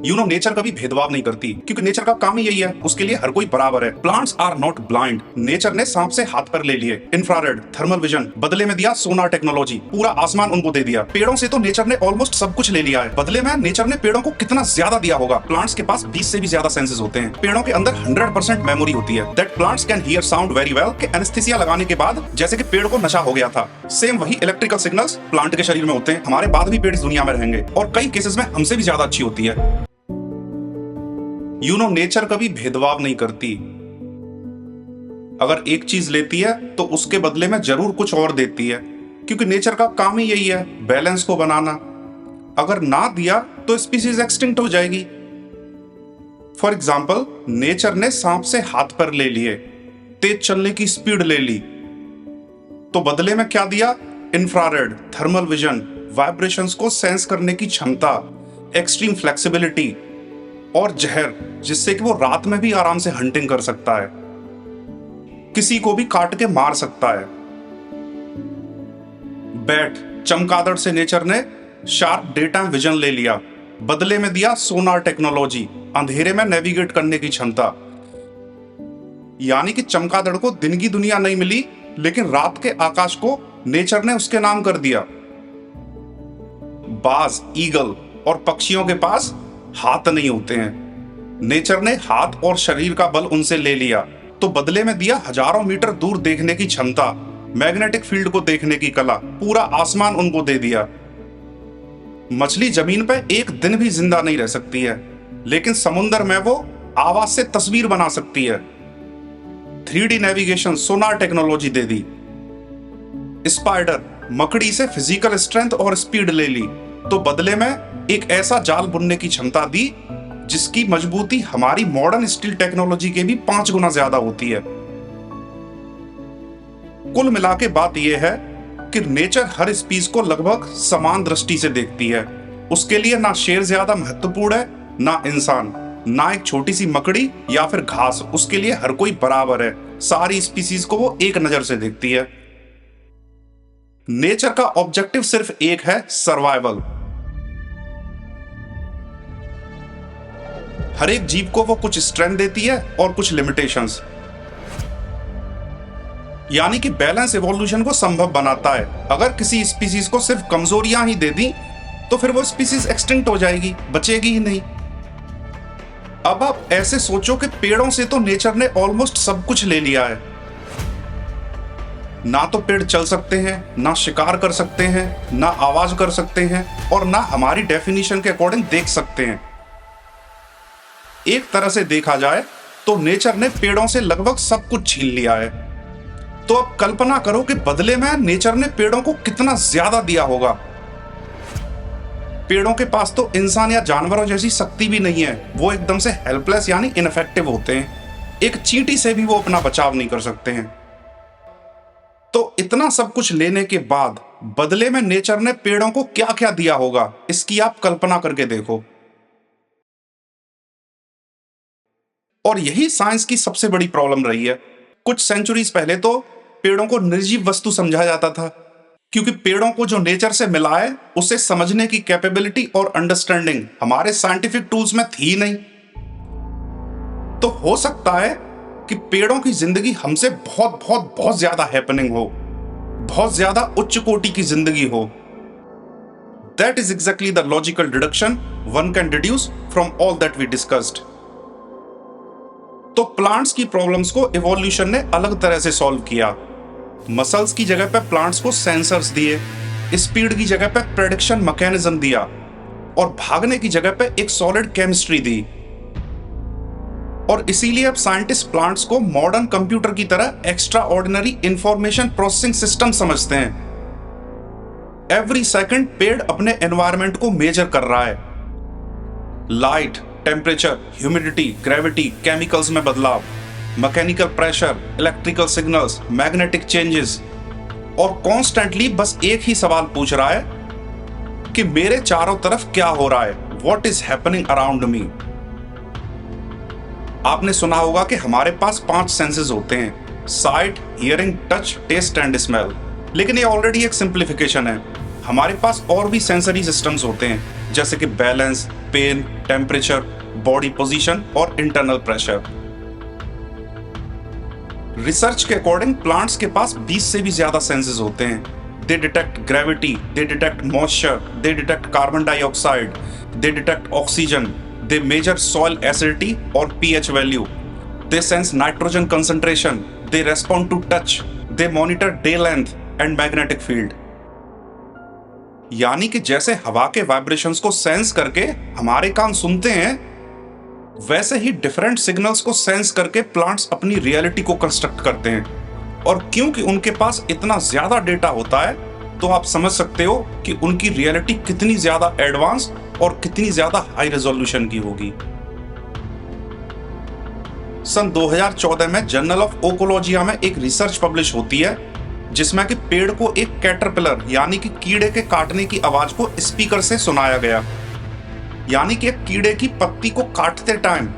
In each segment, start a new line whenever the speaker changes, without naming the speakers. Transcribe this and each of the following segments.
Nature कभी भेदभाव नहीं करती क्योंकि नेचर का काम ही यही है, उसके लिए हर कोई बराबर है। Plants are not blind. Nature ने सांप से हाथ पर ले लिए, इंफ्रारेड, थर्मल विजन, बदले में दिया सोनार टेक्नोलॉजी, पूरा आसमान उनको दे दिया। पेड़ों से तो नेचर ने ऑलमोस्ट सब कुछ ले लिया है, बदले में नेचर ने पेड़ों को कितना ज्यादा दिया होगा। प्लांट्स के पास 20 से भी ज्यादा सेंसेस होते हैं। पेड़ों के अंदर 100% मेमोरी होती है। That plants can hear sound very well के एनेस्थीसिया लगाने के बाद जैसे कि पेड़ को नशा हो गया था। सेम वही इलेक्ट्रिकल सिग्नल्स प्लांट के शरीर में होते हैं। हमारे बाद भी पेड़ इस दुनिया में रहेंगे और कई केसेस में हमसे भी ज्यादा अच्छी होती है। नेचर कभी भेदभाव नहीं करती। अगर एक चीज लेती है तो उसके बदले में जरूर कुछ और देती है, क्योंकि नेचर का काम ही यही है, बैलेंस को बनाना। अगर ना दिया तो स्पीसीज एक्सटिंक्ट हो जाएगी। फॉर एग्जाम्पल, नेचर ने सांप से हाथ पर ले लिए, तेज चलने की स्पीड ले ली, तो बदले में क्या दिया? इंफ्रारेड, थर्मल विजन, वाइब्रेशंस को सेंस करने की क्षमता, एक्सट्रीम फ्लेक्सिबिलिटी और जहर, जिससे कि वो रात में भी आराम से हंटिंग कर सकता है, किसी को भी काट के मार सकता है। बैट, चमगादड़ से नेचर ने शार्प डे टाइम विजन ले लिया, बदले में दिया सोनार टेक्नोलॉजी, अंधेरे में नेविगेट करने की क्षमता। यानी कि चमगादड़ को दिन की दुनिया नहीं मिली, लेकिन रात के आकाश को नेचर ने उसके नाम कर दिया। बाज, ईगल और पक्षियों के पास हाथ नहीं होते हैं। नेचर ने हाथ और शरीर का बल उनसे ले लिया, तो बदले में दिया हजारों मीटर दूर देखने की क्षमता, मैग्नेटिक फील्ड को देखने की कला, पूरा आसमान उनको दे दिया। मछली जमीन पे एक दिन भी जिंदा नहीं रह सकती है, लेकिन समुद्र में वो आवाज से तस्वीर बना सकती है। 3D नेविगेशन, सोनार टेक्नोलॉजी दे दी। स्पाइडर, मकड़ी से फिजिकल स्ट्रेंथ और स्पीड ले ली, तो बदले में एक ऐसा जाल बुनने की क्षमता दी जिसकी मजबूती हमारी मॉडर्न स्टील टेक्नोलॉजी के भी 5 गुना ज्यादा होती है। कुल मिला के बात यह है कि नेचर हर स्पीस को लगभग समान दृष्टि से देखती है। उसके लिए ना शेर ज्यादा महत्वपूर्ण है, ना इंसान, ना एक छोटी सी मकड़ी या फिर घास। उसके लिए हर कोई बराबर है। सारी स्पीसीज को वो एक नजर से देखती है। नेचर का ऑब्जेक्टिव सिर्फ एक है, सर्वाइवल। हर एक जीव को वो कुछ स्ट्रेंथ देती है और कुछ लिमिटेशंस, यानी कि बैलेंस इवोल्यूशन को संभव बनाता है। अगर किसी स्पीसीज को सिर्फ कमजोरियां ही दे दी तो फिर वो स्पीसीज एक्सटिंक्ट हो जाएगी, बचेगी ही नहीं। अब आप ऐसे सोचो कि पेड़ों से तो नेचर ने ऑलमोस्ट सब कुछ ले लिया है। ना तो पेड़ चल सकते हैं, ना शिकार कर सकते हैं, ना आवाज कर सकते हैं और ना हमारी डेफिनेशन के अकॉर्डिंग देख सकते हैं। एक तरह से देखा जाए तो नेचर ने पेड़ों से लगभग सब कुछ छीन लिया है। तो अब कल्पना करो कि बदले में नेचर ने पेड़ों को कितना ज्यादा दिया होगा। पेड़ों के पास तो इंसान या जानवरों जैसी शक्ति भी नहीं है। वो एकदम से हेल्पलेस यानी इनफेक्टिव होते हैं। एक चींटी से भी वो अपना बचाव नहीं कर सकते हैं। तो इतना सब कुछ लेने के बाद बदले में नेचर ने पेड़ों को क्या क्या दिया होगा, इसकी आप कल्पना करके देखो। और यही साइंस की सबसे बड़ी प्रॉब्लम रही है। कुछ सेंचुरीज पहले तो पेड़ों को निर्जीव वस्तु समझा जाता था, क्योंकि पेड़ों को जो नेचर से मिला है उसे समझने की कैपेबिलिटी और अंडरस्टैंडिंग हमारे साइंटिफिक टूल्स में थी नहीं। तो हो सकता है कि पेड़ों की जिंदगी हमसे बहुत बहुत बहुत ज्यादा हैपनिंग हो, बहुत ज्यादा उच्च कोटि की जिंदगी हो। That is exactly the logical deduction one can deduce from all that we discussed. तो प्लांट्स की प्रॉब्लम्स को इवोल्यूशन ने अलग तरह से सॉल्व किया। मसल्स की जगह पे प्लांट्स को सेंसर्स दिए, स्पीड की जगह पे प्रेडिक्शन मैकेनिज्म दिया और भागने की जगह पे एक सॉलिड केमिस्ट्री दी। और इसीलिए अब साइंटिस्ट प्लांट्स को मॉडर्न कंप्यूटर की तरह extra ordinary information processing system समझते हैं। एवरी सेकंड पेड़ अपने एनवायरनमेंट को मेजर कर रहा है। Light, temperature, humidity, gravity, chemicals में बदलाव, mechanical pressure, electrical signals, magnetic changes, और कॉन्स्टेंटली बस एक ही सवाल पूछ रहा है कि मेरे चारों तरफ क्या हो रहा है, what is happening around me. आपने सुना होगा कि हमारे पास 5 सेंसेस होते हैं, sight, hearing, touch, taste and smell. लेकिन ये ऑलरेडी एक सिंप्लीफिकेशन है। हमारे पास और भी सेंसरी सिस्टम्स होते हैं, जैसे कि balance, pain, temperature, body position और इंटरनल प्रेशर। रिसर्च के अकॉर्डिंग प्लांट्स के पास 20 से भी ज्यादा सेंसेस होते हैं। They detect gravity, they detect moisture, they detect carbon dioxide, they detect oxygen, they measure soil acidity और pH value, they sense nitrogen concentration, they respond to touch, they monitor day length and magnetic field. यानी कि जैसे हवा के vibrations को sense करके हमारे कान सुनते हैं, वैसे ही डिफरेंट सिग्नल्स को सेंस करके प्लांट्स अपनी रियलिटी को कंस्ट्रक्ट करते हैं। और क्योंकि उनके पास इतना ज्यादा डेटा होता है, तो आप समझ सकते हो कि उनकी रियलिटी कितनी ज्यादा एडवांस और कितनी ज्यादा हाई रेजोल्यूशन की होगी। सन 2014 में जर्नल ऑफ ओकोलॉजिया में एक रिसर्च पब्लिश होती है, जिसमें कि पेड़ को एक कैटरपिलर यानी कि कीड़े के काटने की आवाज को स्पीकर से सुनाया गया। यानी कि एक कीड़े की पत्ती को काटते टाइम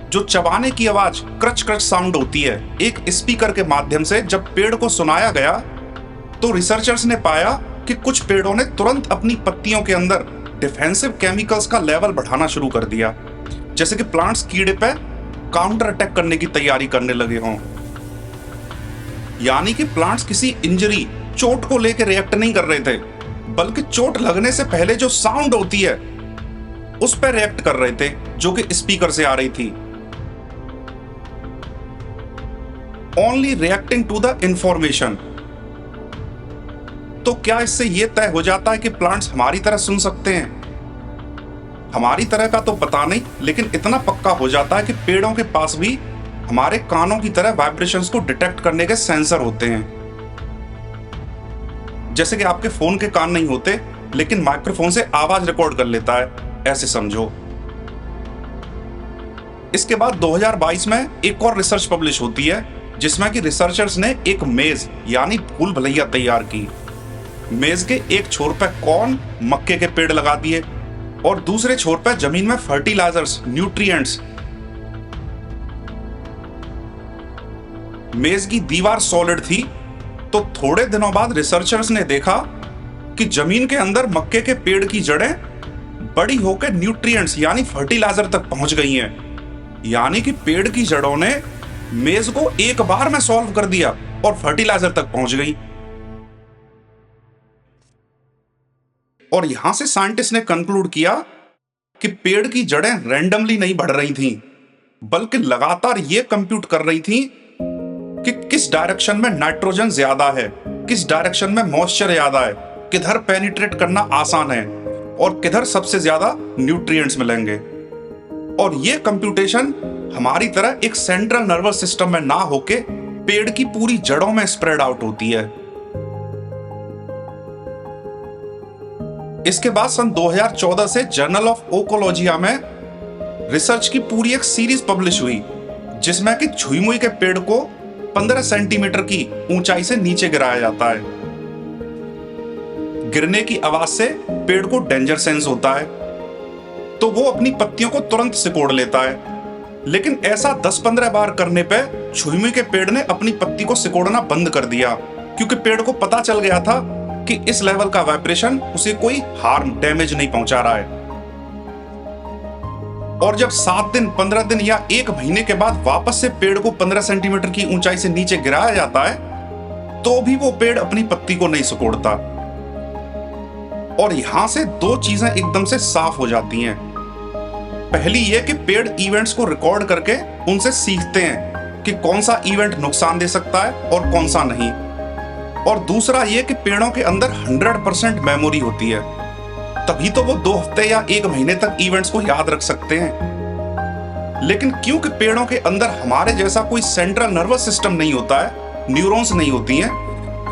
जो चबाने की आवाज क्रच क्रच साउंड होती है, एक स्पीकर के माध्यम से जब पेड़ को सुनाया गया, तो रिसर्चर्स ने पाया कि कुछ पेड़ों ने तुरंत अपनी पत्तियों के अंदर डिफेंसिव केमिकल्स का लेवल बढ़ाना शुरू कर दिया, जैसे कि प्लांट्स कीड़े पे काउंटर अटैक करने की तैयारी करने लगे हों। यानी कि प्लांट्स किसी इंजरी, चोट को लेकर रिएक्ट नहीं कर रहे थे, बल्कि चोट लगने से पहले जो साउंड होती है उस पर रिएक्ट कर रहे थे, जो कि स्पीकर से आ रही थी। Only reacting to the information. तो क्या इससे यह तय हो जाता है कि प्लांट्स हमारी तरह सुन सकते हैं? हमारी तरह का तो पता नहीं, लेकिन इतना पक्का हो जाता है कि पेड़ों के पास भी हमारे कानों की तरह वाइब्रेशंस को डिटेक्ट करने के सेंसर होते हैं। जैसे कि आपके फोन के कान नहीं होते, लेकिन माइक्रोफोन से आवाज रिकॉर्ड कर लेता है, ऐसे समझो। इसके बाद 2022 में एक और रिसर्च पब्लिश होती है, जिसमें कि रिसर्चर्स ने एक मेज यानी भूल भुलैया तैयार की। मेज के एक छोर पर कॉर्न, मक्के के पेड़ लगा दिए और दूसरे छोर पर जमीन में फर्टिलाइजर्स, न्यूट्रिएंट्स। मेज की दीवार सॉलिड थी, तो थोड़े दिनों बाद रिसर्चर्स ने देखा कि जमीन के अंदर मक्के के पेड़ की जड़ें बड़ी होकर न्यूट्रिएंट्स यानी फर्टिलाइजर तक पहुंच गई हैं। यानी कि पेड़ की जड़ों ने मेज को एक बार में सॉल्व कर दिया और फर्टिलाइजर तक पहुंच गई। और यहां से साइंटिस्ट ने कंक्लूड किया कि पेड़ की जड़ें रैंडमली नहीं बढ़ रही थीं, बल्कि लगातार यह कंप्यूट कर रही थीं कि किस डायरेक्शन में नाइट्रोजन ज्यादा है, किस डायरेक्शन में मॉइस्चर ज्यादा है, किधर पेनिट्रेट करना आसान है और किधर सबसे ज्यादा न्यूट्रिएंट्स मिलेंगे। और यह कंप्यूटेशन हमारी तरह एक सेंट्रल नर्वस सिस्टम में ना होके पेड़ की पूरी जड़ों में स्प्रेड आउट होती है। इसके बाद सन 2014 से जर्नल ऑफ ओकोलॉजिया में रिसर्च की पूरी एक सीरीज पब्लिश हुई, जिसमें कि छुई-मुई के पेड़ को 15 सेंटीमीटर की ऊंचाई से नीचे गिराया जाता है। गिरने की आवाज से पेड़ को डेंजर सेंस होता है, तो वो अपनी पत्तियों को तुरंत सिकोड़ लेता है। लेकिन ऐसा 10-15 बार करने पे छुई-मुई के पेड़ ने अपनी पत्ती को सिकोड़ना बंद कर दिया, क्योंकि पेड़ को पता चल गया था कि इस लेवल का वाइब्रेशन उसे कोई हार्म, डैमेज नहीं पहुंचा रहा है। और जब 7 दिन, 15 दिन या 1 महीने के बाद वापस से पेड़ को 15 सेंटीमीटर की ऊंचाई से नीचे गिराया जाता है, तो भी वो पेड़ अपनी पत्ती को नहीं सिकोड़ता। और यहां से 2 चीजें एकदम से साफ हो जाती हैं। पहली ये कि पेड़ इवेंट्स को रिकॉर्ड करके उनसे सीखते हैं कि कौन सा इवेंट नुकसान दे सकता है और कौन सा नहीं। और दूसरा ये कि पेड़ों के अंदर 100% मेमोरी होती है, तभी तो वो 2 हफ्ते या 1 महीने तक इवेंट्स को याद रख सकते हैं। लेकिन क्योंकि पेड़ों के अंदर हमारे जैसा कोई सेंट्रल नर्वस सिस्टम नहीं होता है, न्यूरॉन्स नहीं होती हैं,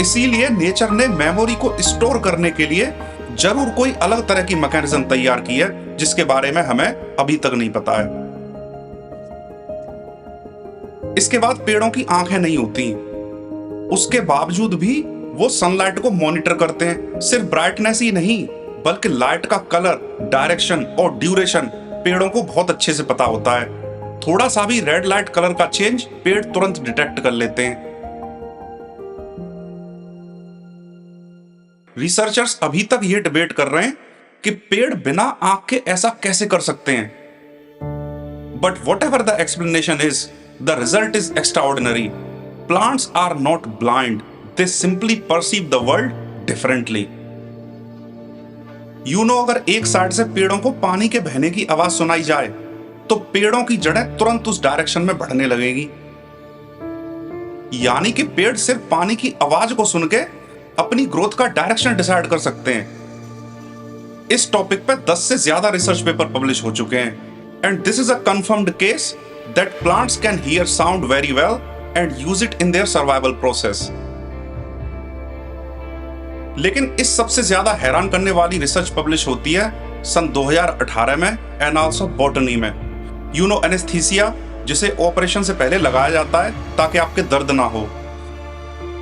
इसीलिए नेचर ने मेमोरी को स्टोर करने के लिए जरूर कोई अलग तरह की मैकेनिज्म तैयार की है, जिसके बारे में हमें अभी तक नहीं पता है। इसके बाद पेड़ों की आंखें नहीं होती, उसके बावजूद भी वो सनलाइट को मॉनिटर करते हैं। सिर्फ ब्राइटनेस ही नहीं, बल्कि लाइट का कलर, डायरेक्शन और ड्यूरेशन पेड़ों को बहुत अच्छे से पता होता है। थोड़ा सा भी रेड लाइट कलर का चेंज पेड़ तुरंत डिटेक्ट कर लेते हैं। रिसर्चर्स अभी तक ये डिबेट कर रहे हैं कि पेड़ बिना आंख के ऐसा कैसे कर सकते हैं। But whatever the explanation is, the result is extraordinary. Plants are not blind, they simply perceive the world differently. अगर एक साइड से पेड़ों को पानी के बहने की आवाज सुनाई जाए तो पेड़ों की जड़ें तुरंत उस डायरेक्शन में बढ़ने लगेगी। यानी कि पेड़ सिर्फ पानी की आवाज को सुन के अपनी ग्रोथ का डायरेक्शन डिसाइड कर सकते हैं। इस टॉपिक पे 10 से ज्यादा रिसर्च पेपर पब्लिश हो चुके हैं and this is a confirmed case that plants can hear sound very well and use it in their survival process. लेकिन इस सबसे ज्यादा हैरान करने वाली रिसर्च पब्लिश होती है सन 2018 में एनाल्स ऑफ बॉटनी में। एनेस्थीसिया, जिसे ऑपरेशन से पहले लगाया जाता है ताकि आपके दर्द ना हो।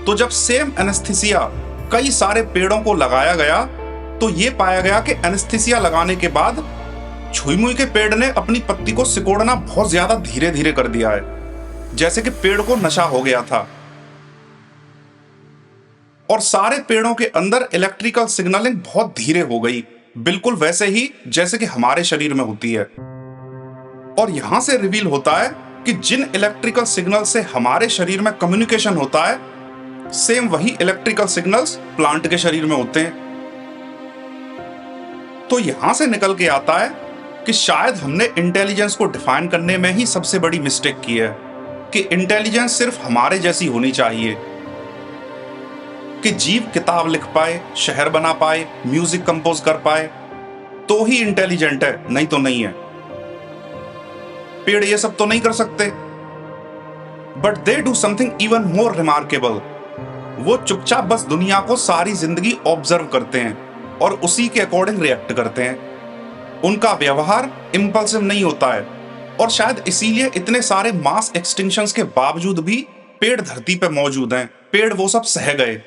तो जब सेम एनेस्थीसिया कई सारे पेड़ों को लगाया गया तो यह पाया गया कि एनेस्थीसिया लगाने के बाद छुई-मुई के पेड़ ने अपनी पत्ती को सिकोड़ना बहुत ज्यादा धीरे धीरे कर दिया है, जैसे कि पेड़ को नशा हो गया था। और सारे पेड़ों के अंदर इलेक्ट्रिकल सिग्नलिंग बहुत धीरे हो गई, बिल्कुल वैसे ही जैसे कि हमारे शरीर में होती है। और यहां से रिवील होता है कि जिन इलेक्ट्रिकल सिग्नल से हमारे शरीर में कम्युनिकेशन होता है, सेम वही इलेक्ट्रिकल सिग्नल्स प्लांट के शरीर में होते हैं। तो यहां से निकल के आता है कि शायद हमने इंटेलिजेंस को डिफाइन करने में ही सबसे बड़ी मिस्टेक की है कि इंटेलिजेंस सिर्फ हमारे जैसी होनी चाहिए, कि जीव किताब लिख पाए, शहर बना पाए, म्यूजिक कंपोज कर पाए तो ही इंटेलिजेंट है, नहीं तो नहीं है। पेड़ ये सब तो नहीं कर सकते, but they do something even more remarkable. वो चुपचाप बस दुनिया को सारी जिंदगी ऑब्जर्व करते हैं और उसी के अकॉर्डिंग रिएक्ट करते हैं। उनका व्यवहार इंपल्सिव नहीं होता है और शायद इसीलिए इतने सारे मास एक्सटिंक्शंस के बावजूद भी पेड़ धरती पे मौजूद हैं। पेड़ वो सब सह गए।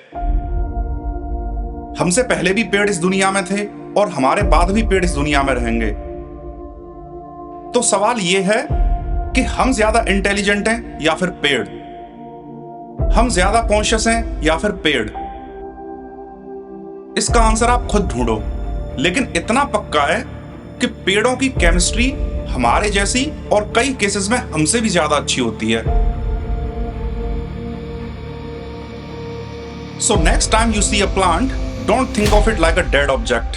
हमसे पहले भी पेड़ इस दुनिया में थे और हमारे बाद भी पेड़ इस दुनिया में रहेंगे। तो सवाल यह है कि हम ज्यादा इंटेलिजेंट हैं या फिर पेड़? हम ज्यादा कॉन्शियस हैं या फिर पेड़? इसका आंसर आप खुद ढूंढो, लेकिन इतना पक्का है कि पेड़ों की केमिस्ट्री हमारे जैसी और कई केसेस में हमसे भी ज्यादा अच्छी होती है। So next time you see a plant, don't think of it like a dead object.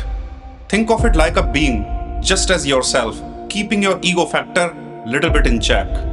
Think of it like a being, just as yourself, keeping your ego factor little bit in check.